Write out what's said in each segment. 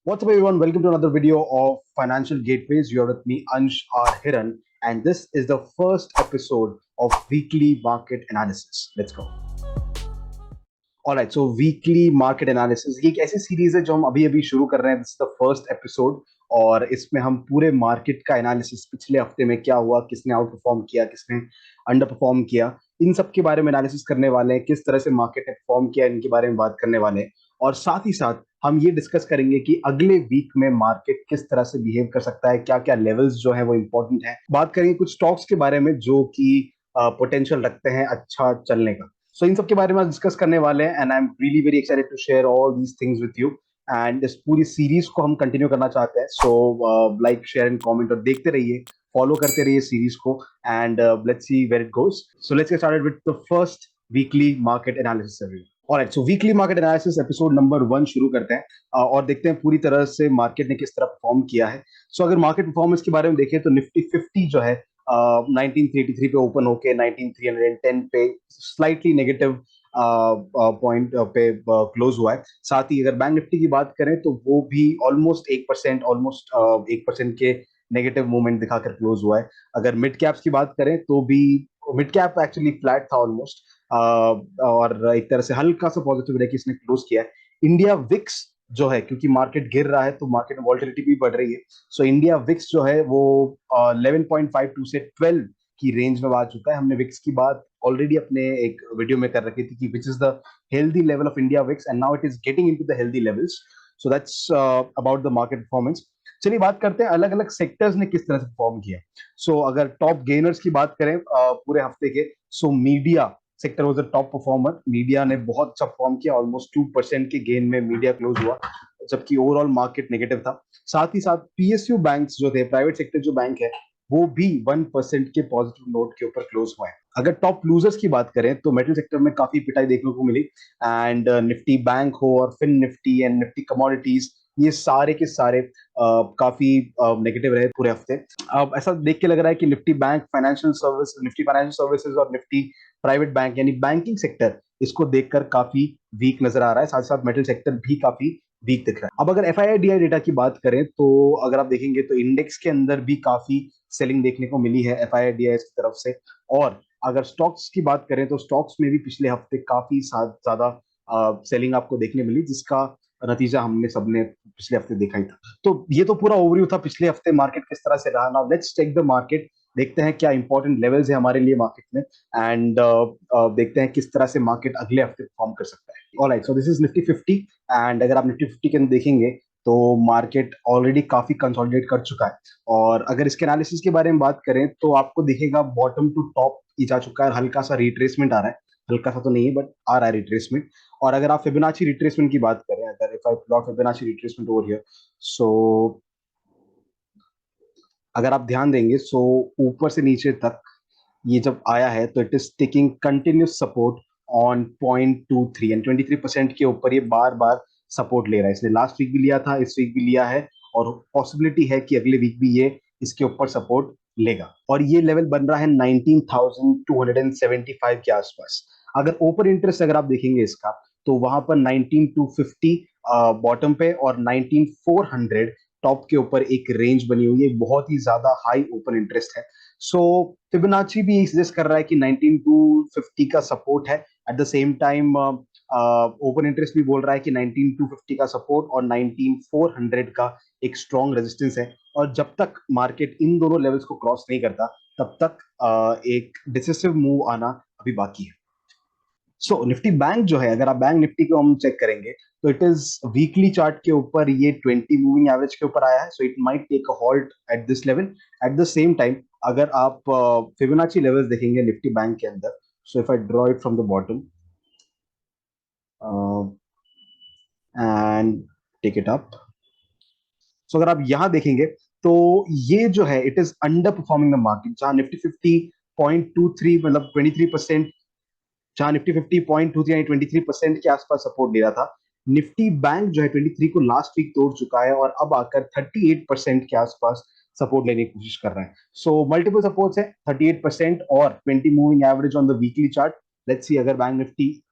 What's up, everyone? Welcome to another video of Financial Gateways. You're with me, Ansh R. Hiran, and this is the first episode of Weekly Market Analysis. Let's go. Alright so weekly market analysis ये एक ऐसी series है जो हम अभी अभी शुरू कर रहे हैं. This is the first episode और इसमें हम पूरे मार्केट का एनालिसिस, पिछले हफ्ते में क्या हुआ, किसने आउट परफॉर्म किया, किसने अंडर परफॉर्म किया, इन सब के बारे में एनालिसिस करने वाले हैं. किस तरह से मार्केट ने परफॉर्म किया, इनके बारे में बात करने वाले हैं. और साथ ही साथ हम ये डिस्कस करेंगे कि अगले वीक में मार्केट किस तरह से बिहेव कर सकता है, क्या क्या लेवल्स जो है वो इंपॉर्टेंट है. बात करेंगे कुछ स्टॉक्स के बारे में जो कि पोटेंशियल रखते हैं अच्छा चलने का. सो इन सब के बारे में डिस्कस करने वाले हैं and I am really very excited to share all these things with you. And इस पूरी सीरीज को हम कंटिन्यू करना चाहते हैं. So like, share and comment और देखते रहिए, फॉलो करते रहिए सीरीज को and let's see where it goes. So let's get started with the first weekly market analysis everyone. Alright, so weekly market analysis episode number 1 शुरू करते हैं और देखते हैं पूरी तरह से मार्केट ने किस तरह परफॉर्म किया है. सो अगर मार्केट परफॉर्मेंस के बारे में देखें तो निफ्टी 50 जो है 1983 पे ओपन होके 19310 पे स्लाइटली नेगेटिव पॉइंट पे क्लोज हुआ है. साथ ही अगर बैंक निफ्टी की बात करें तो वो भी ऑलमोस्ट 1% के नेगेटिव मूवमेंट दिखाकर क्लोज हुआ है. अगर मिड कैप्स की बात करें तो भी मिड कैप एक्चुअली फ्लैट था ऑलमोस्ट, और एक तरह से हल्का सा पॉजिटिव रह के इसने क्लोज किया है. इंडिया विक्स जो है, क्योंकि मार्केट गिर रहा है तो मार्केट में वॉल्टिलिटी भी बढ़ रही है, सो इंडिया विक्स जो है वो 11.52 से 12 की रेंज में आ चुका है. हमने विक्स की बात ऑलरेडी अपने एक वीडियो में कर रखी थी कि which is the healthy level of India VIX and now it is getting into the healthy levels. So that's about the market performance. चलिए बात करते हैं अलग अलग सेक्टर्स ने किस तरह से परफॉर्म किया. सो अगर टॉप गेनर्स की बात करें पूरे हफ्ते के, so media sector was the top performer. Media ने बहुत अच्छा परफॉर्म किया, ऑलमोस्ट 2% के गेन में मीडिया क्लोज हुआ, जबकि ओवरऑल मार्केट नेगेटिव था. साथ ही साथ पीएसयू बैंक्स जो थे, प्राइवेट सेक्टर जो बैंक है, वो भी 1% के पॉजिटिव नोट के ऊपर क्लोज हुए हैं. अगर टॉप लूजर्स की बात करें तो मेटल सेक्टर में काफी पिटाई देखने को मिली एंड निफ्टी बैंक हो और fin Nifty and Nifty commodities, ये सारे के सारे काफी नेगेटिव रहे पूरे हफ्ते. अब ऐसा देख के लग रहा है कि निफ्टी फाइनेंशियल सर्विसेज और निफ्टी प्राइवेट बैंक यानी बैंकिंग सेक्टर, इसको देखकर काफी वीक नजर आ रहा है. साथ साथ मेटल सेक्टर भी काफी वीक दिख रहा है. अब अगर एफआईआई डेटा की बात करें तो अगर आप देखेंगे तो इंडेक्स के अंदर भी काफी सेलिंग देखने को मिली है एफआईआई की तरफ से. और अगर स्टॉक्स की बात करें तो स्टॉक्स में भी पिछले हफ्ते काफी ज्यादा सेलिंग आपको देखने मिली, जिसका नतीजा हमने सबने पिछले हफ्ते देखा ही था. तो ये तो पूरा ओवरव्यू था पिछले हफ्ते मार्केट किस तरह से रहा. Now let's take the market. देखते हैं क्या इंपॉर्टेंट लेवल्स है हमारे लिए मार्केट में एंड देखते हैं किस तरह से मार्केट अगले हफ्ते परफॉर्म कर सकता है. Alright, so this is Nifty 50 and अगर आप निफ्टी 50 के अंदर देखेंगे तो मार्केट ऑलरेडी काफी कंसोलिडेट कर चुका है. और अगर इसके एनालिसिस के बारे में बात करें तो आपको दिखेगा बॉटम टू टॉप ही जा चुका है, हल्का सा रिट्रेसमेंट आ रहा है. हल्का सा तो नहीं है बट आ रहा है रिट्रेसमेंट. और अगर आप फिबोनाची रिट्रेसमेंट की बात करें, अगर if I plot Fibonacci retracement over here, so अगर आप ध्यान देंगे सो ऊपर से नीचे तक ये जब आया है तो it is taking continuous support on 0.23 and 23% के ऊपर ये बार बार सपोर्ट ले रहा है. इसने लास्ट वीक भी लिया था, इस वीक भी लिया है और पॉसिबिलिटी है कि अगले वीक भी ये इसके ऊपर सपोर्ट लेगा. और ये लेवल बन रहा है 19,275 के आसपास. अगर ओपन इंटरेस्ट अगर आप देखेंगे इसका तो वहां पर 19,250 बॉटम पे और 19,400 टॉप के ऊपर एक रेंज बनी हुई है. बहुत ही ज्यादा हाई ओपन इंटरेस्ट है. सो फिबोनाची भी सजेस्ट कर रहा है कि 19250 का सपोर्ट है. Eight the same time open interest भी बोल रहा है कि 19250 का सपोर्ट और 19400 का एक स्ट्रॉन्ग रेजिस्टेंस है. और जब तक मार्केट इन दोनों लेवल्स को क्रॉस नहीं करता तब तक एक डिसिसिव मूव आना अभी बाकी है. सो निफ्टी बैंक जो है, अगर आप बैंक निफ्टी को हम चेक करेंगे तो इट इज वीकली चार्ट के ऊपर ये 20 मूविंग एवरेज के ऊपर आया है. So it might take a halt at this level. At the same time अगर आप फिबोनाची लेवल्स देखेंगे निफ्टी बैंक के अंदर, so if I draw it from the bottom and take it up, so अगर आप यहां देखेंगे तो ये जो है it is underperforming the market. जहां निफ्टी 50.23 मतलब 23%, जहां निफ्टी 50.23 यानी 23% के आसपास सपोर्ट ले रहा था, निफ्टी बैंक जो है 23 को लास्ट वीक तोड़ चुका है और अब आकर 38% के आसपास सपोर्ट लेने की कोशिश कर रहा है. सो मल्टीपल सपोर्ट्स है 38% और 20 moving average on the weekly chart. Let's see अगर बैंक निफ्टी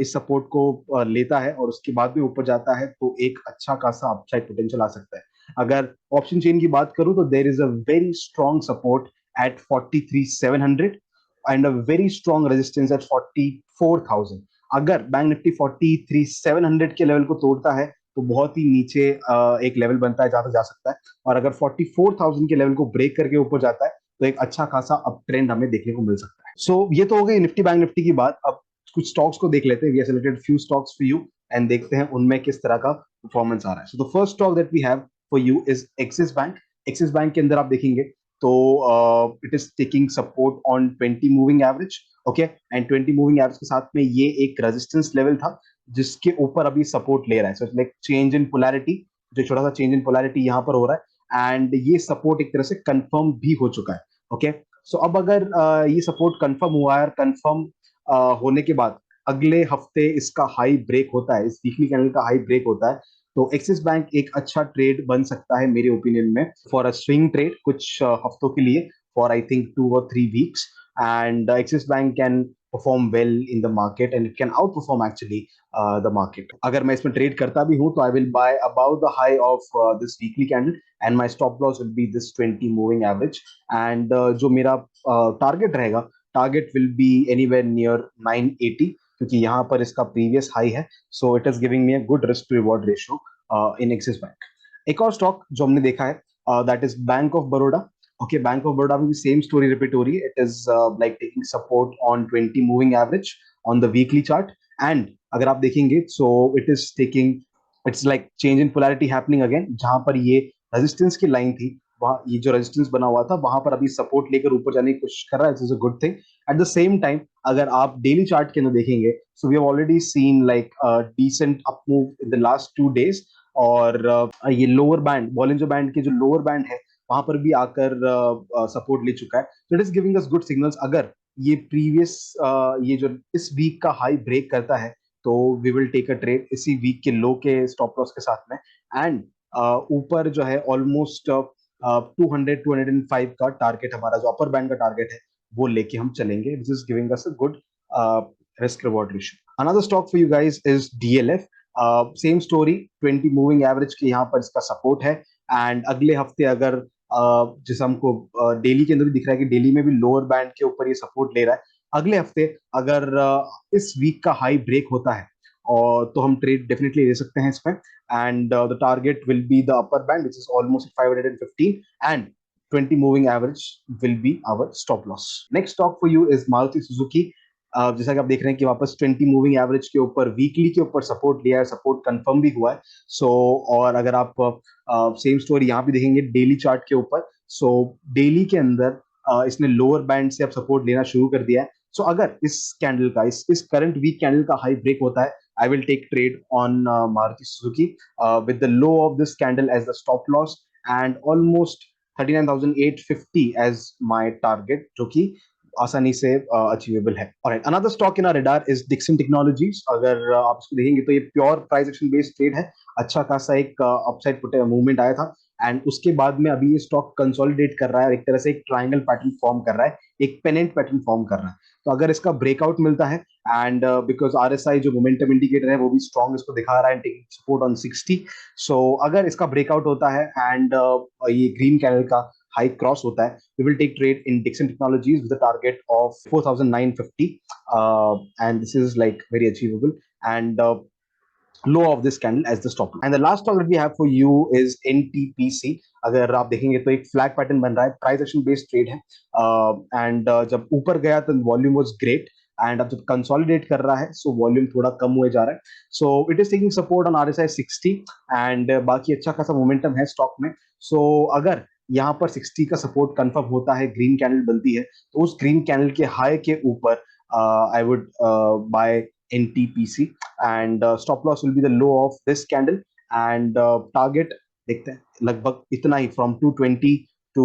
इस सपोर्ट को लेता है और उसके बाद में ऊपर जाता है तो एक अच्छा खासा अपसाइड पोटेंशियल आ सकता है। अगर ऑप्शन चेन की बात करूं तो there is a very strong support at 43,700 and a very strong resistance at 44,000। अगर बैंक निफ्टी 43,700 के लेवल को तोड़ता है तो बहुत ही नीचे एक लेवल बनता है जहां तक जा सकता है, और अगर 44,000 के लेवल को ब्रेक करके ऊपर जाता है तो एक अच्छा खासा अप ट्रेंड हमें देखने को मिल सकता है। सो ये तो हो गई निफ्टी बैंक निफ्टी की बात। अब कुछ स्टॉक्स को देख लेते हैं। We have selected few stocks for you and देखते हैं उनमें किस तरह का परफॉर्मेंस आ रहा है। So the first stock that we have for you is Axis bank. Axis bank के अंदर आप देखेंगे तो it is taking support on 20 moving average. Okay, and 20 moving average के साथ में ये एक रेजिस्टेंस लेवल था जिसके ऊपर अभी सपोर्ट ले रहा है। So it's like change in polarity, जो छोटा सा चेंज इन पोलैरिटी यहाँ पर हो रहा है, एंड ये सपोर्ट एक तरह से कंफर्म भी हो चुका है। ओके, सो अब अगर ये सपोर्ट कंफर्म हुआ है, कंफर्म होने के बाद अगले हफ्ते इसका हाई ब्रेक होता है, इस वीकली कैंडल का हाई ब्रेक होता है, तो एक्सिस बैंक एक अच्छा ट्रेड बन सकता है मेरे ओपिनियन में फॉर अ स्विंग ट्रेड कुछ हफ्तों के लिए, for I think 2 or 3 weeks, and Axis Bank can perform well in the market and it can outperform actually the market. अगर मैं इसमें ट्रेड करता भी हूं तो I will buy above the high of this weekly candle and my stop loss will be this 20 moving average, and जो मेरा target रहेगा, target will be anywhere near 980, क्योंकि यहाँ पर इसका प्रीवियस हाई है। So it is giving me a good risk to reward ratio in Axis bank. एक और स्टॉक जो हमने देखा है that is bank of Baroda. Okay, bank of Baroda में भी सेम स्टोरी रिपीट हो रही है। It is like taking support on 20 moving average on the weekly chart, and अगर आप देखेंगे सो it is taking, it's like change in polarity happening again. जहां पर ये रेजिस्टेंस की लाइन थी, वहां ये जो रेजिस्टेंस बना हुआ था वहां पर अभी सपोर्ट लेकर ऊपर जाने की कोशिश कर रहा है। It's a good thing. At the same time अगर आप डेली चार्ट के अंदर देखेंगे so we have already seen like decent up move in the last 2 days, और ये लोअर बैंड, बॉलिंजर बैंड के जो लोअर बैंड है वहां पर भी आकर सपोर्ट ले चुका है। तो it is giving us good signals. अगर ये प्रीवियस ये जो इस वीक का हाई ब्रेक करता है तो we will take a trade इसी वीक के लो के स्टॉप लॉस के साथ में, एंड ऊपर जो है ऑलमोस्ट 200-205 का टारगेट, हमारा जो अपर बैंड का टारगेट है वो लेके हम चलेंगे। This is giving us a good risk reward ratio. Another stock for you guys is DLF. Same story, 20 moving average के यहाँ पर इसका सपोर्ट है, एंड अगले हफ्ते अगर जैसे हमको डेली के अंदर भी दिख रहा है कि डेली में भी लोअर बैंड के ऊपर ये सपोर्ट ले रहा है, अगले हफ्ते अगर इस वीक का हाई ब्रेक होता है और तो हम ट्रेड डेफिनेटली ले सकते हैं इसमें, and the target will be the upper band which is almost 515, and 20 moving average will be our stop loss. Next stock for you is Maruti Suzuki. जैसा कि आप देख रहे हैं कि वापस 20 मूविंग एवरेज के ऊपर वीकली के ऊपर सपोर्ट लिया है, सपोर्ट कंफर्म भी हुआ है। सो और अगर आप सेम स्टोरी यहाँ भी देखेंगे डेली चार्ट के ऊपर, सो डेली के अंदर इसने लोअर बैंड से अब सपोर्ट लेना शुरू कर दिया है। सो अगर इस कैंडल का, इस करंट वीक कैंडल का हाई ब्रेक होता है, I will take trade on Maruti Suzuki with the low of this candle as the stop loss and almost 39,850 as my target, जो कि आसानी से अचीवेबल है। Alright, another stock in our radar is Dixon Technologies. अगर आप इसको देखेंगे तो ये pure price action based trade है। अच्छा खासा एक अपसाइड मूवमेंट आया था, एंड उसके बाद में अभी ये स्टॉक कंसोलिडेट कर रहा है, एक तरह से एक ट्रायंगल पैटर्न फॉर्म कर रहा है, एक पेनेंट पैटर्न फॉर्म कर रहा है। तो अगर इसका ब्रेकआउट मिलता है, एंड बिकॉज आरएसआई जो मोमेंटम इंडिकेटर है वो भी स्ट्रॉन्ग इसको दिखा रहा है, टेकिंग सपोर्ट ऑन 60। सो अगर इसका ब्रेकआउट होता है एंड ये ग्रीन कैंडल का हाई क्रॉस होता है, we will take trade in Dixon Technologies with a target of 4,950, and this is like very achievable, and low of this candle as the stop loss. And the last stock that we have for you is NTPC. अगर आप देखेंगे तो एक flag pattern बन रहा है, price action based trade है, and जब ऊपर गया तो वॉल्यूम वाज ग्रेट, एंड अब जब कंसोलिडेट कर रहा है सो वॉल्यूम थोड़ा कम हुए जा रहा है। So it is taking support on RSI 60, and बाकी अच्छा खासा मोमेंटम है स्टॉक में। सो अगर यहाँ पर 60 का सपोर्ट कंफर्म होता है, ग्रीन कैंडल बनती है, तो उस ग्रीन कैंडल के हाई के ऊपर I would buy NTPC, and stop loss will be the low of this candle, and target देखते हैं लगभग इतना ही, from 220 to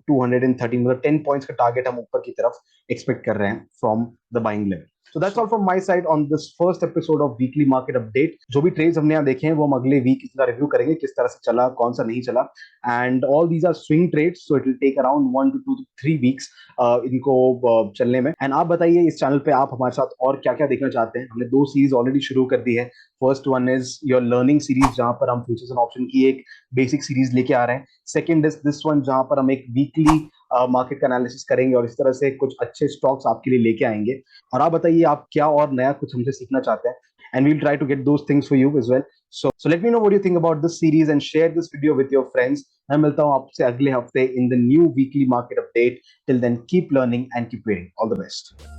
213, मतलब 10 पॉइंट्स का टारगेट हम ऊपर की तरफ एक्सपेक्ट कर रहे हैं from the buying level. So that's all from my side on this first episode of Weekly Market Update. जो भी ट्रेड्स हमने यहाँ देखे हैं वो हम अगले वीक इसका रिव्यू करेंगे, किस तरह से चला, कौन सा नहीं चला. And all these are swing trades, so it will take around 1 to 2 to 3 weeks इनको चलने में. एंड आप बताइए इस चैनल पे आप हमारे साथ और क्या क्या देखना चाहते हैं. हमने 2 सीरीज ऑलरेडी शुरू कर दी है. First one is your learning series, जहां पर हम फ्यूचर्स एंड ऑप्शन की एक बेसिक सीरीज लेके आ रहे हैं. सेकंड इज दिस वन, जहां पर हम एक वीकली मार्केट का एनालिसिस करेंगे और इस तरह से कुछ अच्छे स्टॉक्स आपके लिए लेके आएंगे. और आप बताइए आप क्या और नया कुछ हमसे सीखना चाहते हैं. And we'll try to get those things for you as well. So let me know what you think about this series and share this video with your friends. मैं मिलता हूँ आपसे अगले हफ्ते in the new weekly market update. Till then, keep learning and keep waiting. All the best.